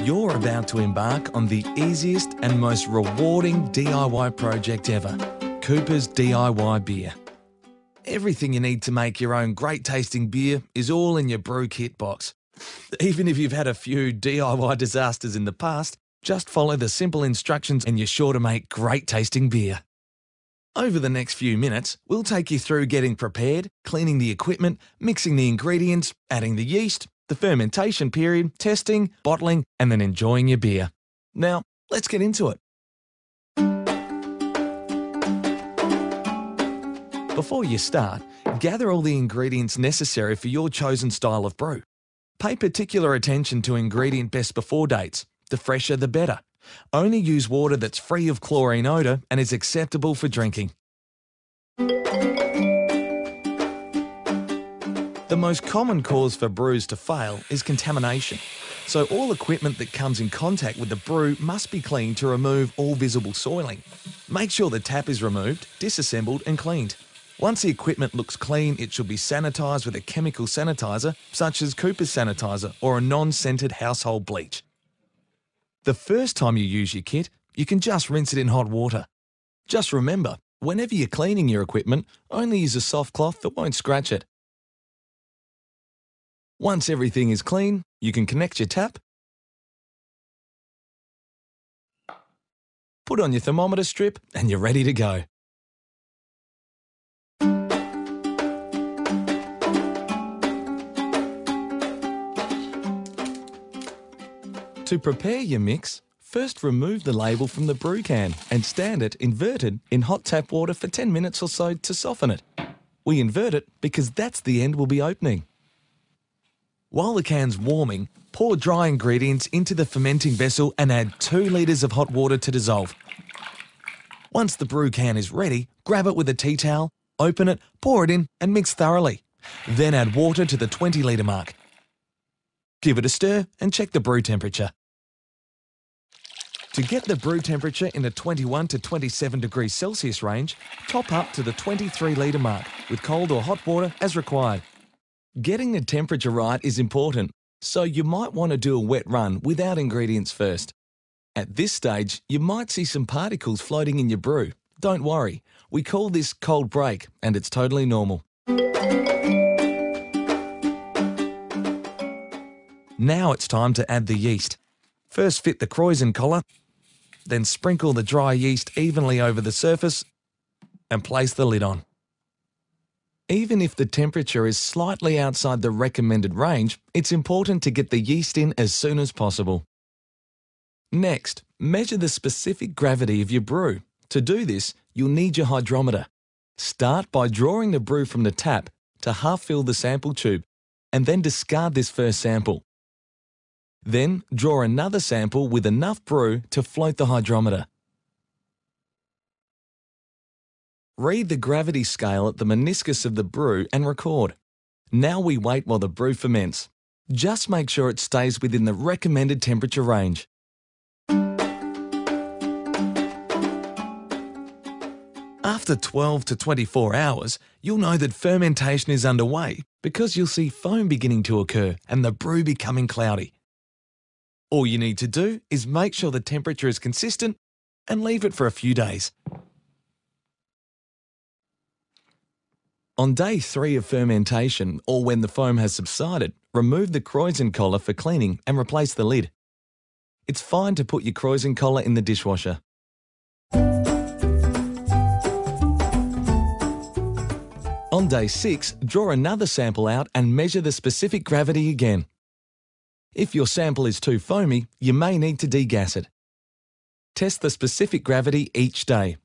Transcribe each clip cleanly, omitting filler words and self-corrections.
You're about to embark on the easiest and most rewarding DIY project ever, Cooper's DIY Beer. Everything you need to make your own great tasting beer is all in your brew kit box. Even if you've had a few DIY disasters in the past, just follow the simple instructions and you're sure to make great tasting beer. Over the next few minutes, we'll take you through getting prepared, cleaning the equipment, mixing the ingredients, adding the yeast, the fermentation period, testing, bottling, and then enjoying your beer. Now, let's get into it. Before you start, gather all the ingredients necessary for your chosen style of brew. Pay particular attention to ingredient best before dates. The fresher the better. Only use water that's free of chlorine odour and is acceptable for drinking. The most common cause for brews to fail is contamination, so all equipment that comes in contact with the brew must be cleaned to remove all visible soiling. Make sure the tap is removed, disassembled and cleaned. Once the equipment looks clean, it should be sanitised with a chemical sanitizer such as Cooper's Sanitizer or a non-scented household bleach. The first time you use your kit, you can just rinse it in hot water. Just remember, whenever you're cleaning your equipment, only use a soft cloth that won't scratch it. Once everything is clean, you can connect your tap, put on your thermometer strip, and you're ready to go. To prepare your mix, first remove the label from the brew can and stand it inverted in hot tap water for 10 minutes or so to soften it. We invert it because that's the end we'll be opening. While the can's warming, pour dry ingredients into the fermenting vessel and add 2 litres of hot water to dissolve. Once the brew can is ready, grab it with a tea towel, open it, pour it in and mix thoroughly. Then add water to the 20 litre mark. Give it a stir and check the brew temperature. To get the brew temperature in the 21 to 27 degrees Celsius range, top up to the 23 litre mark with cold or hot water as required. Getting the temperature right is important, so you might want to do a wet run without ingredients first. At this stage, you might see some particles floating in your brew. Don't worry, we call this cold break and it's totally normal. Now it's time to add the yeast. First fit the Croissant collar, then sprinkle the dry yeast evenly over the surface and place the lid on. Even if the temperature is slightly outside the recommended range, it's important to get the yeast in as soon as possible. Next, measure the specific gravity of your brew. To do this, you'll need your hydrometer. Start by drawing the brew from the tap to half fill the sample tube and then discard this first sample. Then draw another sample with enough brew to float the hydrometer. Read the gravity scale at the meniscus of the brew and record. Now we wait while the brew ferments. Just make sure it stays within the recommended temperature range. After 12 to 24 hours, you'll know that fermentation is underway because you'll see foam beginning to occur and the brew becoming cloudy. All you need to do is make sure the temperature is consistent and leave it for a few days. On day 3 of fermentation, or when the foam has subsided, remove the Croissant collar for cleaning and replace the lid. It's fine to put your Croissant collar in the dishwasher. On day 6, draw another sample out and measure the specific gravity again. If your sample is too foamy, you may need to degas it. Test the specific gravity each day.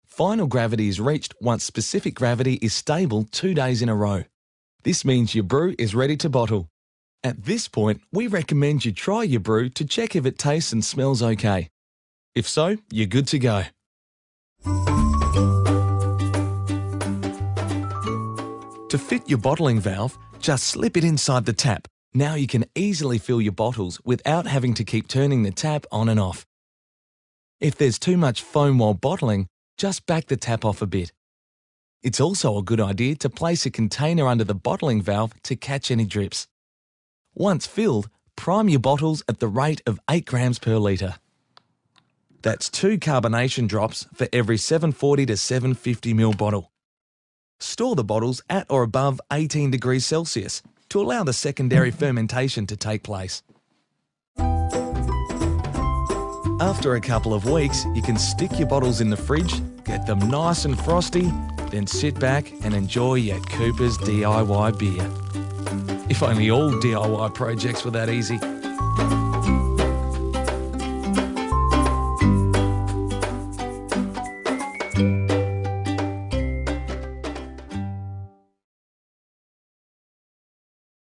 Final gravity is reached once specific gravity is stable 2 days in a row. This means your brew is ready to bottle. At this point, we recommend you try your brew to check if it tastes and smells okay. If so, you're good to go. To fit your bottling valve, just slip it inside the tap. Now you can easily fill your bottles without having to keep turning the tap on and off. If there's too much foam while bottling, just back the tap off a bit. It's also a good idea to place a container under the bottling valve to catch any drips. Once filled, prime your bottles at the rate of 8 grams per litre. That's 2 carbonation drops for every 740 to 750 ml bottle. Store the bottles at or above 18 degrees Celsius to allow the secondary fermentation to take place. After a couple of weeks, you can stick your bottles in the fridge, get them nice and frosty, then sit back and enjoy your Cooper's DIY beer. If only all DIY projects were that easy.